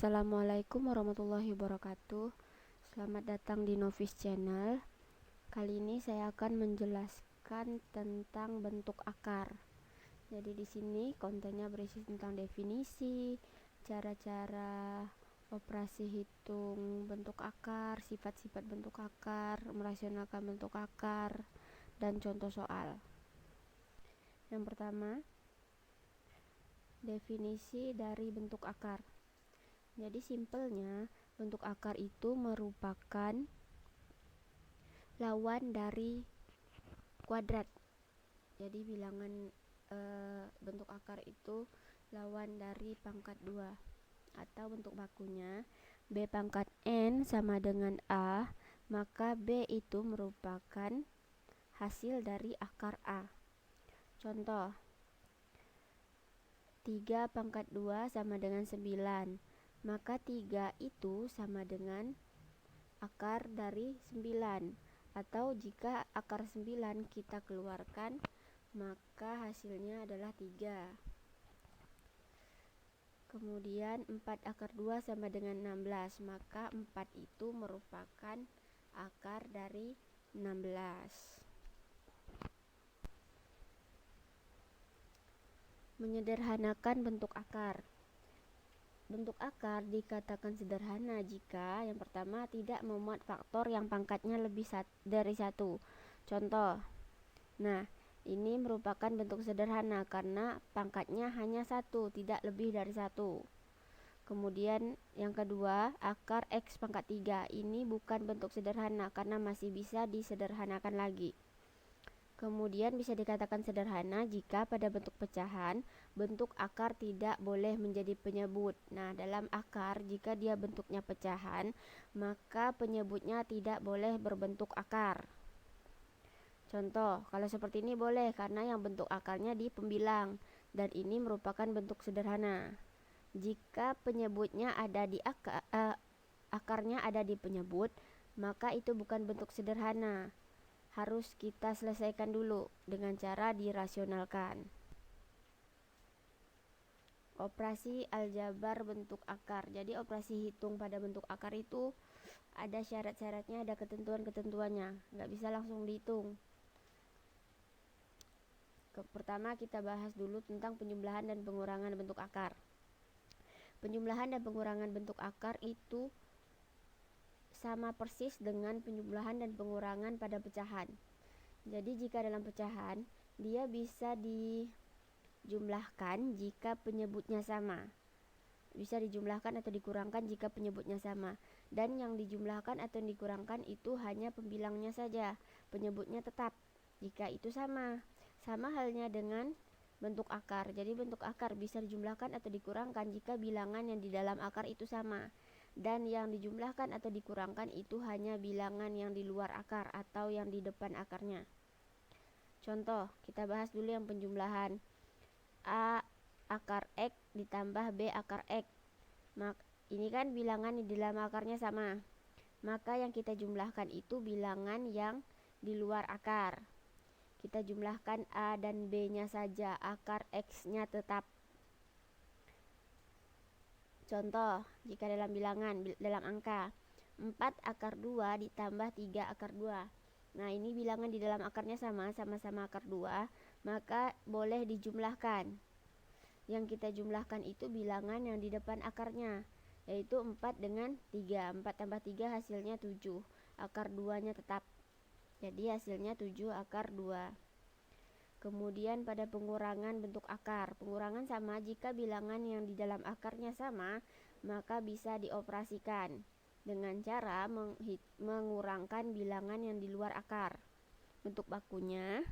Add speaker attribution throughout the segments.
Speaker 1: Assalamualaikum warahmatullahi wabarakatuh. Selamat datang di Novis Channel. Kali ini saya akan menjelaskan tentang bentuk akar. Jadi di sini kontennya berisi tentang definisi, cara-cara operasi hitung bentuk akar, sifat-sifat bentuk akar, merasionalkan bentuk akar, dan contoh soal. Yang pertama, definisi dari bentuk akar. Jadi simpelnya, bentuk akar itu merupakan lawan dari kuadrat. Jadi bilangan bentuk akar itu lawan dari pangkat 2. Atau bentuk bakunya, B pangkat N sama dengan A, maka B itu merupakan hasil dari akar A. Contoh, 3 pangkat 2 sama dengan 9. Maka 3 itu sama dengan akar dari 9. Atau jika akar 9 kita keluarkan, maka hasilnya adalah 3. Kemudian 4 akar 2 sama dengan 16. Maka 4 itu merupakan akar dari 16. Menyederhanakan bentuk akar. Bentuk akar dikatakan sederhana jika yang pertama tidak memuat faktor yang pangkatnya lebih dari 1. Contoh, nah ini merupakan bentuk sederhana karena pangkatnya hanya 1, tidak lebih dari 1. Kemudian yang kedua, akar X pangkat 3. Ini bukan bentuk sederhana karena masih bisa disederhanakan lagi. Kemudian bisa dikatakan sederhana jika pada bentuk pecahan, bentuk akar tidak boleh menjadi penyebut. Nah, dalam akar, jika dia bentuknya pecahan, maka penyebutnya tidak boleh berbentuk akar. Contoh, kalau seperti ini boleh karena yang bentuk akarnya di pembilang, dan ini merupakan bentuk sederhana. Jika penyebutnya ada di akarnya ada di penyebut, maka itu bukan bentuk sederhana. Harus kita selesaikan dulu dengan cara dirasionalkan. Operasi aljabar bentuk akar. Jadi operasi hitung pada bentuk akar itu ada syarat-syaratnya, ada ketentuan-ketentuannya. Nggak bisa langsung dihitung. Pertama kita bahas dulu tentang penjumlahan dan pengurangan bentuk akar. Penjumlahan dan pengurangan bentuk akar itu sama persis dengan penjumlahan dan pengurangan pada pecahan. Jadi jika dalam pecahan, dia bisa dijumlahkan jika penyebutnya sama. Bisa dijumlahkan atau dikurangkan jika penyebutnya sama. Dan yang dijumlahkan atau dikurangkan itu hanya pembilangnya saja. Penyebutnya tetap jika itu sama. Sama halnya dengan bentuk akar. Jadi bentuk akar bisa dijumlahkan atau dikurangkan jika bilangan yang di dalam akar itu sama. Dan yang dijumlahkan atau dikurangkan itu hanya bilangan yang di luar akar atau yang di depan akarnya. Contoh, kita bahas dulu yang penjumlahan. A akar X ditambah B akar X. Ini kan bilangan di dalam akarnya sama. Maka yang kita jumlahkan itu bilangan yang di luar akar. Kita jumlahkan A dan B-nya saja, akar X-nya tetap. Contoh, jika dalam bilangan, dalam angka 4 akar 2 ditambah 3 akar 2. Nah, ini bilangan di dalam akarnya sama-sama akar 2, maka boleh dijumlahkan. Yang kita jumlahkan itu bilangan yang di depan akarnya, yaitu 4 dengan 3. 4 tambah 3 hasilnya 7. Akar 2-nya tetap. Jadi hasilnya 7 akar 2. Kemudian pada pengurangan bentuk akar. Pengurangan sama jika bilangan yang di dalam akarnya sama, maka bisa dioperasikan dengan cara mengurangkan bilangan yang di luar akar. Bentuk bakunya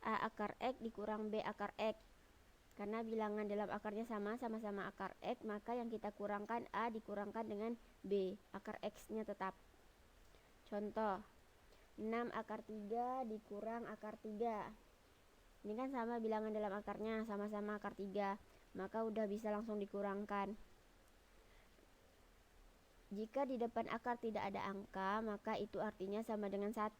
Speaker 1: A akar X dikurang B akar X. Karena bilangan dalam akarnya sama-sama akar X, maka yang kita kurangkan A dikurangkan dengan B, akar X-nya tetap. Contoh, 6 akar 3 dikurang akar 3. Ini kan sama bilangan dalam akarnya, sama-sama akar 3, maka udah bisa langsung dikurangkan. Jika di depan akar tidak ada angka, maka itu artinya sama dengan 1.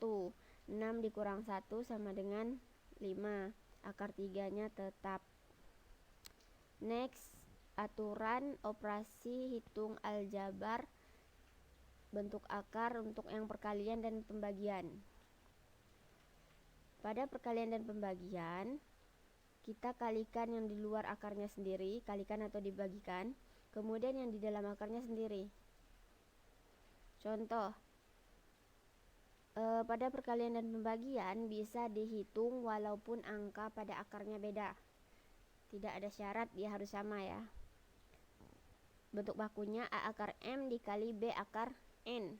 Speaker 1: 6 dikurang 1 sama dengan 5. Akar 3-nya tetap. Next, aturan operasi hitung aljabar bentuk akar untuk yang perkalian dan pembagian. Pada perkalian dan pembagian, kita kalikan yang di luar akarnya sendiri, kalikan atau dibagikan, kemudian yang di dalam akarnya sendiri. Contoh, pada perkalian dan pembagian bisa dihitung walaupun angka pada akarnya beda. Tidak ada syarat dia harus sama ya. Bentuk bakunya A akar M dikali B akar N.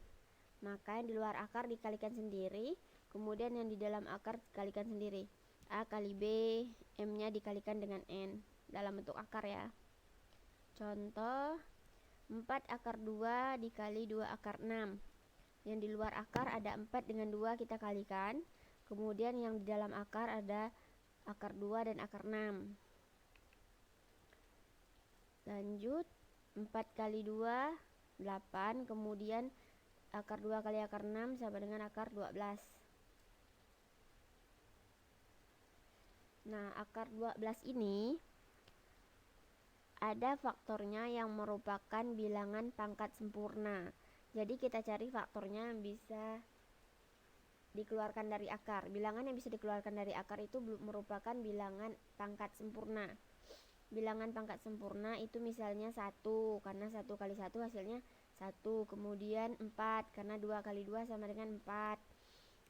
Speaker 1: Maka yang di luar akar dikalikan sendiri, kemudian yang di dalam akar dikalikan sendiri. A kali B, M-nya dikalikan dengan N dalam bentuk akar ya. Contoh, 4 akar 2 dikali 2 akar 6. Yang di luar akar ada 4 dengan 2 kita kalikan. Kemudian yang di dalam akar ada akar 2 dan akar 6. Lanjut, 4 kali 2, 8. Kemudian akar 2 kali akar 6 sama dengan akar 12. Nah, akar 12 ini ada faktornya yang merupakan bilangan pangkat sempurna. Jadi kita cari faktornya yang bisa dikeluarkan dari akar. Bilangan yang bisa dikeluarkan dari akar itu merupakan bilangan pangkat sempurna. Bilangan pangkat sempurna itu misalnya 1, karena 1 kali 1 hasilnya 1. Kemudian 4, karena 2 kali 2 sama dengan 4.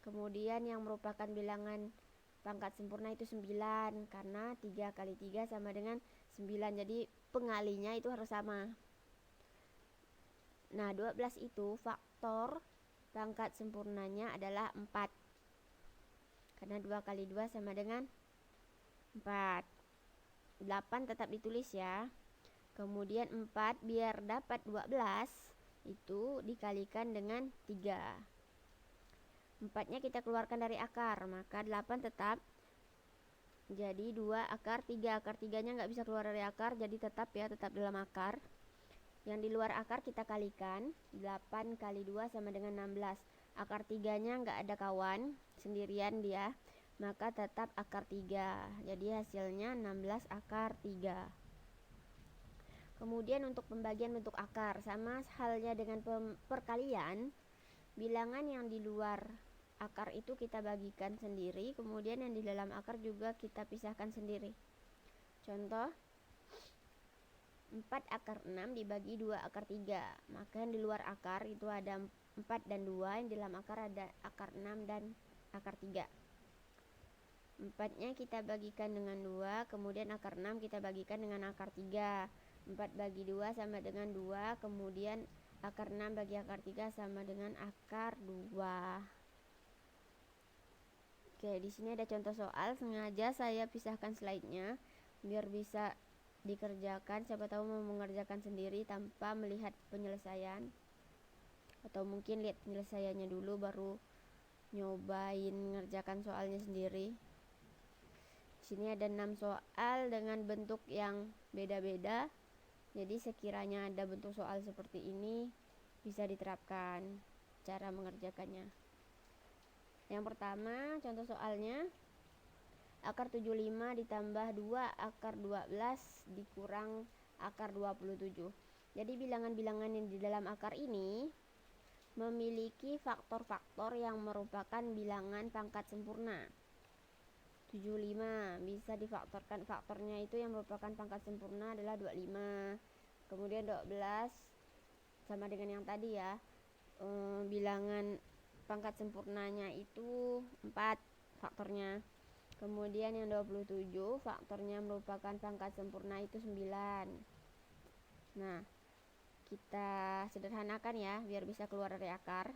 Speaker 1: Kemudian yang merupakan bilangan pangkat sempurna itu 9, karena 3 kali 3 sama dengan 9. Jadi pengalinya itu harus sama. Nah, 12 itu faktor pangkat sempurnanya adalah 4. Karena 2 kali 2 sama dengan 4. 8 tetap ditulis ya. Kemudian 4 biar dapat 12 itu dikalikan dengan 3. 4-nya kita keluarkan dari akar, maka 8 tetap jadi 2 akar 3. Akar 3-nya nggak bisa keluar dari akar, jadi tetap ya, tetap dalam akar. Yang di luar akar kita kalikan, 8 kali 2 sama dengan 16. Akar 3-nya nggak ada kawan, sendirian dia, maka tetap akar 3. Jadi hasilnya 16 akar 3. Kemudian untuk pembagian bentuk akar, sama halnya dengan perkalian, bilangan yang di luar akar itu kita bagikan sendiri, kemudian yang di dalam akar juga kita pisahkan sendiri. Contoh, 4 akar 6 dibagi 2 akar 3. Maka yang di luar akar itu ada 4 dan 2, yang di dalam akar ada akar 6 dan akar 3. 4-nya kita bagikan dengan 2, kemudian akar 6 kita bagikan dengan akar 3. 4 bagi 2 sama dengan 2, kemudian akar 6 bagi akar 3 sama dengan akar 2. Oke, di sini ada contoh soal, sengaja saya pisahkan slide-nya biar bisa dikerjakan, siapa tahu mau mengerjakan sendiri tanpa melihat penyelesaian, atau mungkin lihat penyelesaiannya dulu baru nyobain mengerjakan soalnya sendiri. Di sini ada 6 soal dengan bentuk yang beda-beda. Jadi sekiranya ada bentuk soal seperti ini bisa diterapkan cara mengerjakannya. Yang pertama, contoh soalnya, akar 75 ditambah 2 akar 12 dikurang akar 27. Jadi bilangan-bilangan yang di dalam akar ini memiliki faktor-faktor yang merupakan bilangan pangkat sempurna. 75 bisa difaktorkan, faktornya itu yang merupakan pangkat sempurna adalah 25. Kemudian 12 sama dengan yang tadi ya, bilangan pangkat sempurnanya itu 4 faktornya. Kemudian yang 27 faktornya merupakan pangkat sempurna itu 9. Nah, kita sederhanakan ya biar bisa keluar dari akar.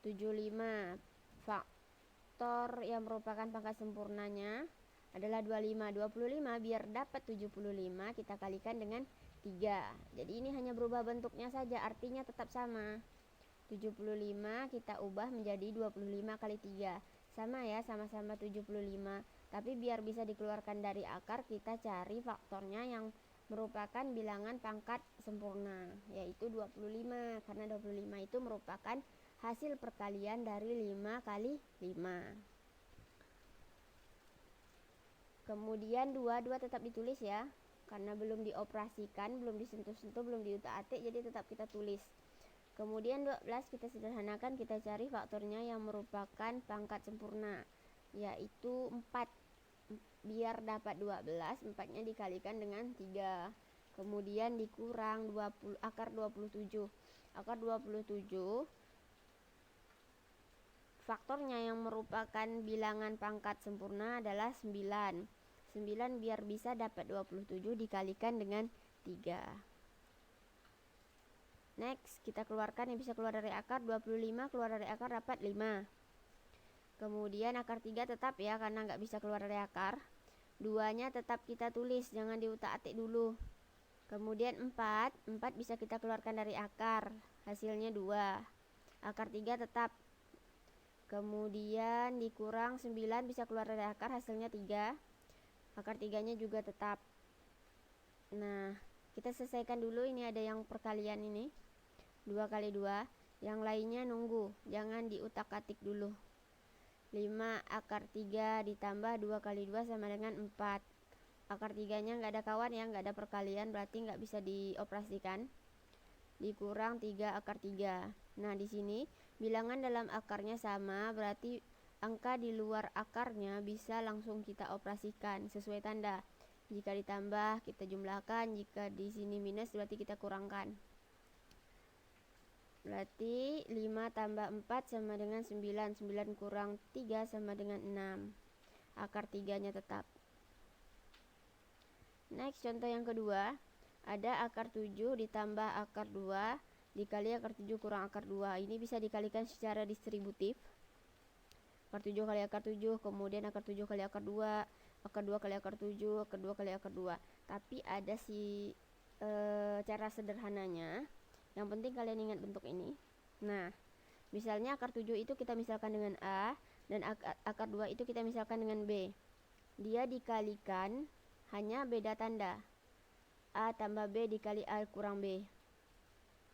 Speaker 1: 75 faktor yang merupakan pangkat sempurnanya adalah 25. 25 biar dapat 75 kita kalikan dengan 3. Jadi ini hanya berubah bentuknya saja, artinya tetap sama. 75 kita ubah menjadi 25 kali 3. Sama ya, sama-sama 75. Tapi biar bisa dikeluarkan dari akar, kita cari faktornya yang merupakan bilangan pangkat sempurna, yaitu 25. Karena 25 itu merupakan hasil perkalian dari 5 kali 5. Kemudian 2 tetap ditulis ya. karena belum dioperasikan, belum disentuh-sentuh, belum diutak-atik, jadi tetap kita tulis. Kemudian 12 kita sederhanakan, kita cari faktornya yang merupakan pangkat sempurna, yaitu 4. Biar dapat 12, 4-nya dikalikan dengan 3. Kemudian dikurang 20, akar 27. Akar 27 faktornya yang merupakan bilangan pangkat sempurna adalah 9. 9 biar bisa dapat 27 dikalikan dengan 3. Next, kita keluarkan yang bisa keluar dari akar. 25 keluar dari akar dapat 5. Kemudian akar 3 tetap ya, karena nggak bisa keluar dari akar. 2-nya tetap kita tulis, jangan diutak-atik dulu. Kemudian 4 bisa kita keluarkan dari akar, hasilnya 2. Akar 3 tetap. Kemudian dikurang 9 bisa keluar dari akar, hasilnya 3. Akar 3-nya juga tetap. Nah, kita selesaikan dulu, ini ada yang perkalian ini. 2 kali 2, yang lainnya nunggu, jangan diutak-atik dulu. 5 akar 3 ditambah 2 kali 2 sama dengan 4. Akar 3-nya nggak ada kawan ya, nggak ada perkalian, berarti nggak bisa dioperasikan. Dikurang 3 akar 3. Nah, di sini bilangan dalam akarnya sama, berarti angka di luar akarnya bisa langsung kita operasikan sesuai tanda. Jika ditambah kita jumlahkan, jika di sini minus berarti kita kurangkan. Berarti 5 tambah 4 sama dengan 9. 9 kurang 3 sama dengan 6. Akar 3-nya tetap. Next, contoh yang kedua. Ada akar 7 ditambah akar 2 dikali akar 7 kurang akar 2. Ini bisa dikalikan secara distributif. Akar 7 kali akar 7, kemudian akar 7 kali akar 2, akar 2 kali akar 7, akar 2 kali akar 2. Tapi ada cara sederhananya. Yang penting kalian ingat bentuk ini. Nah, misalnya akar 7 itu kita misalkan dengan A, dan akar 2 itu kita misalkan dengan B. Dia dikalikan, hanya beda tanda. A tambah B dikali A kurang B.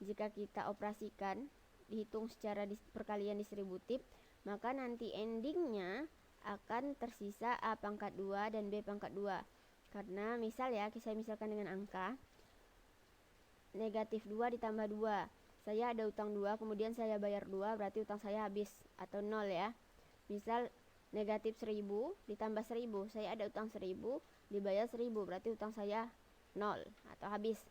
Speaker 1: Jika kita operasikan, dihitung secara perkalian distributif, maka nanti endingnya akan tersisa A pangkat 2 dan B pangkat 2. Karena misal ya, saya misalkan dengan angka negatif 2 ditambah 2. Saya ada utang 2, kemudian saya bayar 2, berarti utang saya habis atau 0 ya. Misal negatif 1000 ditambah 1000, saya ada utang 1000, dibayar 1000, berarti utang saya 0 atau habis.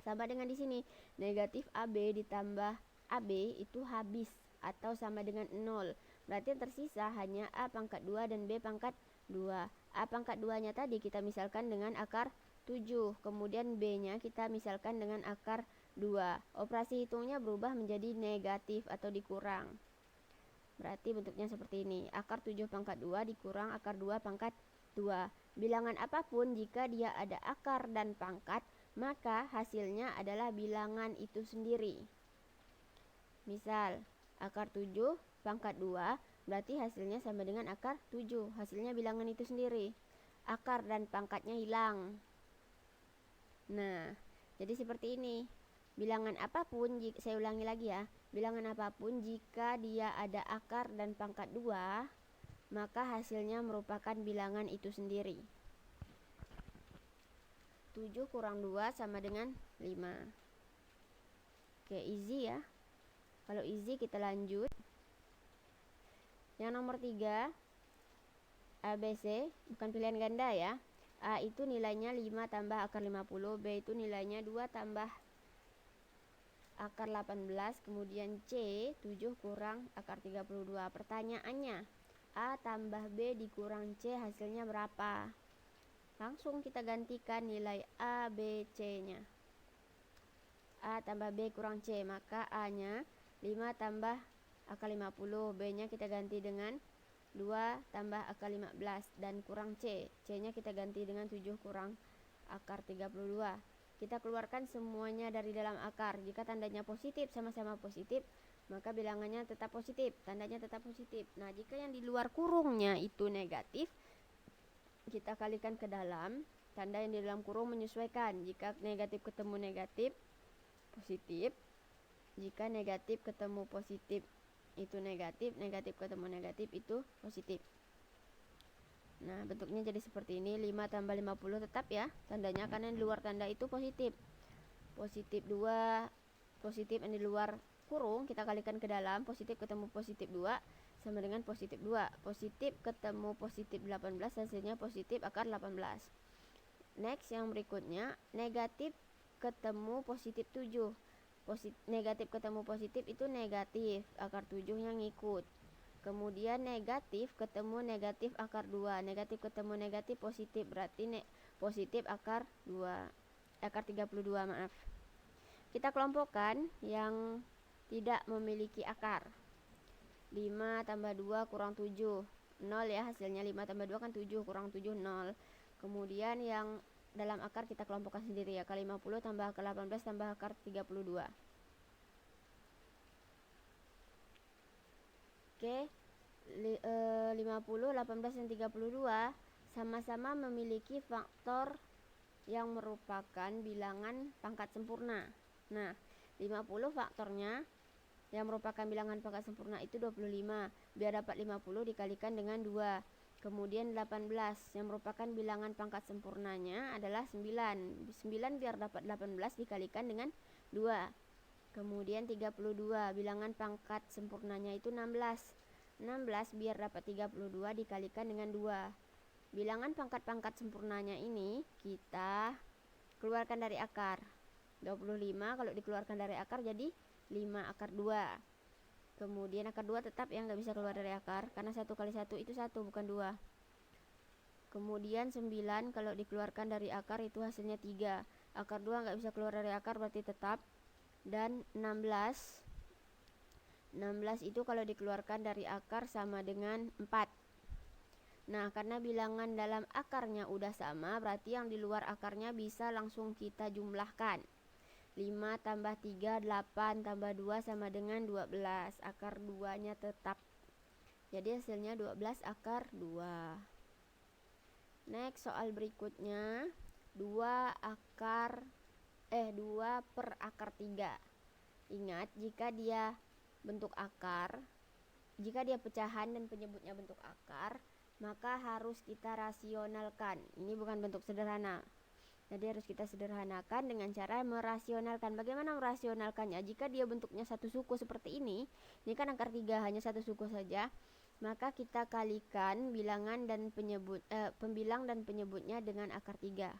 Speaker 1: Sama dengan di sini, negatif AB ditambah AB itu habis atau sama dengan 0. Berarti yang tersisa hanya A pangkat 2 dan B pangkat 2. A pangkat 2-nya tadi kita misalkan dengan akar 7, kemudian B-nya kita misalkan dengan akar 2. Operasi hitungnya berubah menjadi negatif atau dikurang. Berarti bentuknya seperti ini. Akar 7 pangkat 2 dikurang akar 2 pangkat 2. Bilangan apapun jika dia ada akar dan pangkat, maka hasilnya adalah bilangan itu sendiri. Misal, akar 7 pangkat 2 berarti hasilnya sama dengan akar 7. Hasilnya bilangan itu sendiri. Akar dan pangkatnya hilang. Nah, jadi seperti ini. Bilangan apapun, saya ulangi lagi ya. Bilangan apapun jika dia ada akar dan pangkat 2, maka hasilnya merupakan bilangan itu sendiri. 7 kurang 2 sama dengan 5. Oke, easy ya. Kalau easy kita lanjut. Yang nomor 3, ABC, bukan pilihan ganda ya. A itu nilainya 5 tambah akar 50, B itu nilainya 2 tambah akar 18, kemudian C 7 kurang akar 32. Pertanyaannya, A tambah B dikurang C hasilnya berapa? Langsung kita gantikan nilai A, B, C-nya. A tambah B kurang C, maka A-nya 5 tambah akar 50, B-nya kita ganti dengan 2 tambah akar 15 dan kurang C. C-nya kita ganti dengan 7 kurang akar 32. Kita keluarkan semuanya dari dalam akar. Jika tandanya positif, sama-sama positif, maka bilangannya tetap positif, tandanya tetap positif. Nah, jika yang di luar kurungnya itu negatif, kita kalikan ke dalam, tanda yang di dalam kurung menyesuaikan. Jika negatif ketemu negatif, positif. Jika negatif ketemu positif, itu negatif, negatif ketemu negatif itu positif. Nah, bentuknya jadi seperti ini. 5 tambah 50 tetap ya tandanya, karena di luar tanda itu positif. Positif 2, positif yang di luar kurung kita kalikan ke dalam, positif ketemu positif 2 sama dengan positif 2. Positif ketemu positif 18 hasilnya positif akar 18. Next, yang berikutnya negatif ketemu positif 7. Negatif ketemu positif itu negatif, akar 7 yang ngikut. Kemudian negatif ketemu negatif akar 2. Negatif ketemu negatif positif, berarti positif akar 2. Akar 32, maaf. Kita kelompokkan yang tidak memiliki akar. 5 tambah 2 kurang 7. 0 ya hasilnya. 5 tambah 2 kan 7, kurang 7, 0. Kemudian yang dalam akar kita kelompokkan sendiri ya. Akar 50 tambah akar 18 tambah akar 32. Oke, 50, 18, dan 32 sama-sama memiliki faktor yang merupakan bilangan pangkat sempurna. Nah, 50 faktornya yang merupakan bilangan pangkat sempurna itu 25. Biar dapat 50 dikalikan dengan 2. Kemudian 18 yang merupakan bilangan pangkat sempurnanya adalah 9. 9 biar dapat 18 dikalikan dengan 2. Kemudian 32, bilangan pangkat sempurnanya itu 16. 16 biar dapat 32 dikalikan dengan 2. Bilangan pangkat-pangkat sempurnanya ini kita keluarkan dari akar. 25 kalau dikeluarkan dari akar jadi 5 akar 2. Kemudian akar 2 tetap yang nggak bisa keluar dari akar, karena 1 kali 1 itu 1 bukan 2. Kemudian 9 kalau dikeluarkan dari akar itu hasilnya 3. Akar 2 nggak bisa keluar dari akar berarti tetap. Dan 16 itu kalau dikeluarkan dari akar sama dengan 4. Nah, karena bilangan dalam akarnya udah sama, berarti yang di luar akarnya bisa langsung kita jumlahkan. 5 tambah 3, 8 tambah 2 sama dengan 12. Akar 2 nya tetap. Jadi hasilnya 12 akar 2. Next, soal berikutnya 2 per akar 3. Ingat, jika dia bentuk akar, jika dia pecahan dan penyebutnya bentuk akar, maka harus kita rasionalkan. Ini bukan bentuk sederhana, jadi harus kita sederhanakan dengan cara merasionalkan. Bagaimana merasionalkannya? Jika dia bentuknya satu suku seperti ini kan akar 3 hanya satu suku saja, maka kita kalikan bilangan dan pembilang dan penyebutnya dengan akar 3.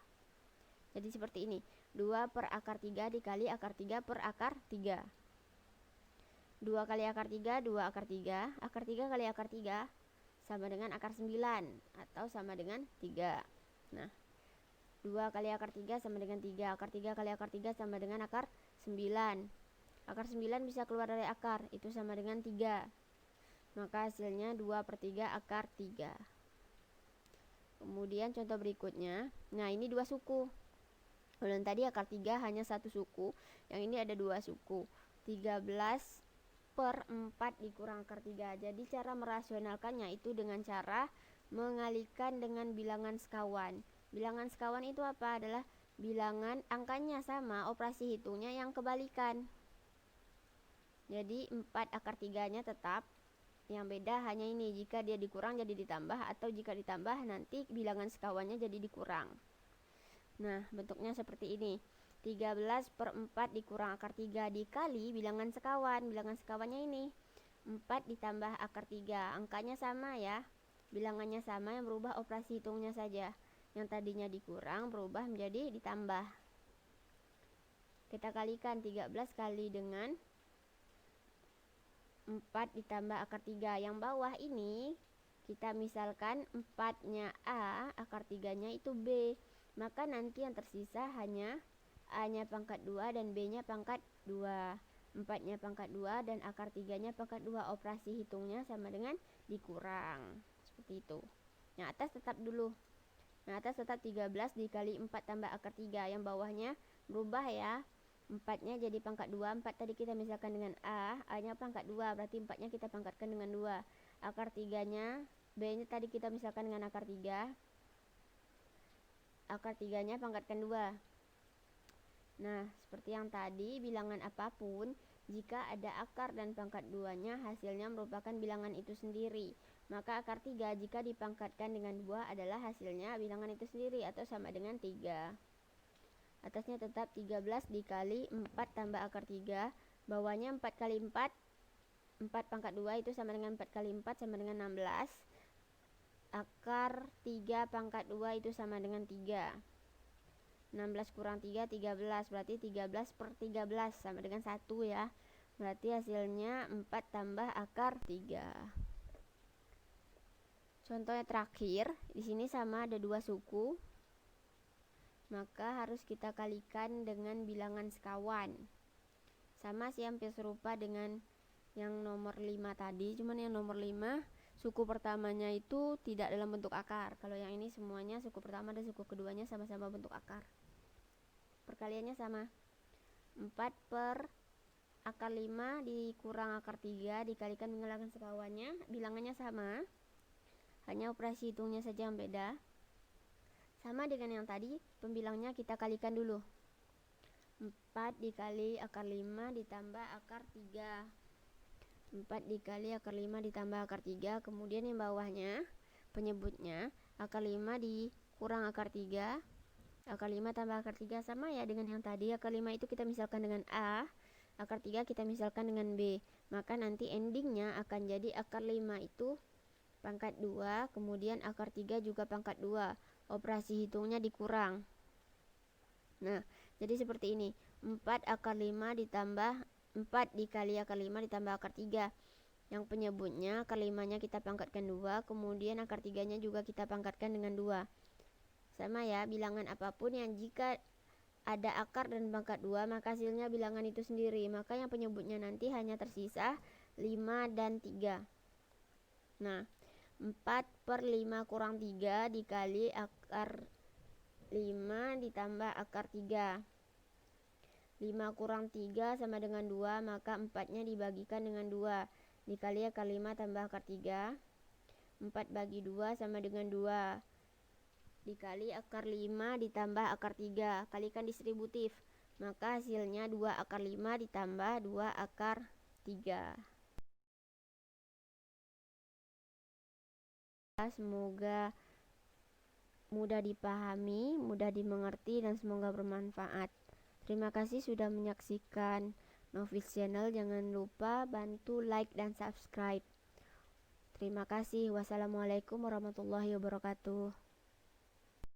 Speaker 1: Jadi seperti ini, 2 per akar 3 dikali akar 3 per akar 3. 2 kali akar 3, 2 akar 3. Akar 3 kali akar 3 sama dengan akar 9 atau sama dengan 3. Nah, 2 kali akar 3 sama dengan 3. Akar 3 kali akar 3 sama dengan akar 9. Akar 9 bisa keluar dari akar, itu sama dengan 3. Maka hasilnya 2 per 3 akar 3. Kemudian contoh berikutnya, nah ini 2 suku. Kalau yang tadi akar 3 hanya satu suku, yang ini ada 2 suku. 13 per 4 dikurang akar 3. Jadi cara merasionalkannya itu dengan cara mengalihkan dengan bilangan sekawan. Bilangan sekawan itu apa? Adalah bilangan angkanya sama, operasi hitungnya yang kebalikan. Jadi 4 akar 3 nya tetap. Yang beda hanya ini, jika dia dikurang jadi ditambah, atau jika ditambah nanti bilangan sekawannya jadi dikurang. Nah, bentuknya seperti ini. 13 per 4 dikurang akar 3 dikali bilangan sekawan. Bilangan sekawannya ini 4 ditambah akar 3. Angkanya sama ya, bilangannya sama, yang berubah operasi hitungnya saja. Yang tadinya dikurang berubah menjadi ditambah. Kita kalikan 13 kali dengan 4 ditambah akar 3. Yang bawah ini kita misalkan 4-nya A, akar 3-nya itu B. Maka nanti yang tersisa hanya A-nya pangkat 2 dan B-nya pangkat 2. 4-nya pangkat 2 dan akar 3-nya pangkat 2. Operasi hitungnya sama dengan dikurang. Seperti itu. Yang atas tetap dulu. Yang atas tetap 13 dikali 4 tambah akar 3. Yang bawahnya berubah ya. 4-nya jadi pangkat 2. 4 tadi kita misalkan dengan A. A-nya pangkat 2. Berarti 4-nya kita pangkatkan dengan 2. Akar 3-nya, B-nya tadi kita misalkan dengan akar 3. Akar 3-nya pangkatkan 2. Nah, seperti yang tadi, bilangan apapun, jika ada akar dan pangkat 2-nya, hasilnya merupakan bilangan itu sendiri. Maka akar 3 jika dipangkatkan dengan 2 adalah hasilnya bilangan itu sendiri atau sama dengan 3. Atasnya tetap 13 dikali 4 tambah akar 3. Bawahnya 4 kali 4. 4 pangkat 2 itu sama dengan 4 kali 4 sama dengan 16. Akar 3 pangkat 2 itu sama dengan 3. 16 kurang 3, 13. Berarti 13 per 13 sama dengan 1 ya. Berarti hasilnya 4 tambah akar 3. Contohnya terakhir, di sini sama ada 2 suku. Maka harus kita kalikan dengan bilangan sekawan. Sama sih, hampir serupa dengan yang nomor 5 tadi, cuman yang nomor 5 suku pertamanya itu tidak dalam bentuk akar. Kalau yang ini semuanya suku pertama dan suku keduanya sama-sama bentuk akar. Perkaliannya sama. 4 per akar 5 dikurang akar 3 dikalikan dengan bilangan sekawannya, bilangannya sama. Hanya operasi hitungnya saja yang beda. Sama dengan yang tadi, pembilangnya kita kalikan dulu. 4 dikali akar 5 ditambah akar 3. 4 dikali akar 5 ditambah akar 3. Kemudian yang bawahnya, penyebutnya, akar 5 dikurang akar 3. Akar 5 tambah akar 3 sama ya dengan yang tadi. Akar 5 itu kita misalkan dengan A. Akar 3 kita misalkan dengan B. Maka nanti endingnya akan jadi akar 5 itu pangkat 2. Kemudian akar 3 juga pangkat 2. Operasi hitungnya dikurang. Nah, jadi seperti ini. 4 akar 5 ditambah 4 dikali akar 5 ditambah akar 3. Yang penyebutnya akar 5-nya kita pangkatkan 2. Kemudian akar 3-nya juga kita pangkatkan dengan 2. Sama ya, bilangan apapun yang jika ada akar dan pangkat 2 maka hasilnya bilangan itu sendiri. Maka yang penyebutnya nanti hanya tersisa 5 dan 3. Nah, 4 per 5 kurang 3 dikali akar 5 ditambah akar 3. 5 kurang 3 sama dengan 2, maka 4-nya dibagikan dengan 2. Dikali akar 5 tambah akar 3. 4 bagi 2 sama dengan 2. Dikali akar 5 ditambah akar 3. Kalikan distributif. Maka hasilnya 2 akar 5 ditambah 2 akar 3. Semoga mudah dipahami, mudah dimengerti, dan semoga bermanfaat. Terima kasih sudah menyaksikan Novis Channel. Jangan lupa bantu like dan subscribe. Terima kasih. Wassalamualaikum warahmatullahi wabarakatuh.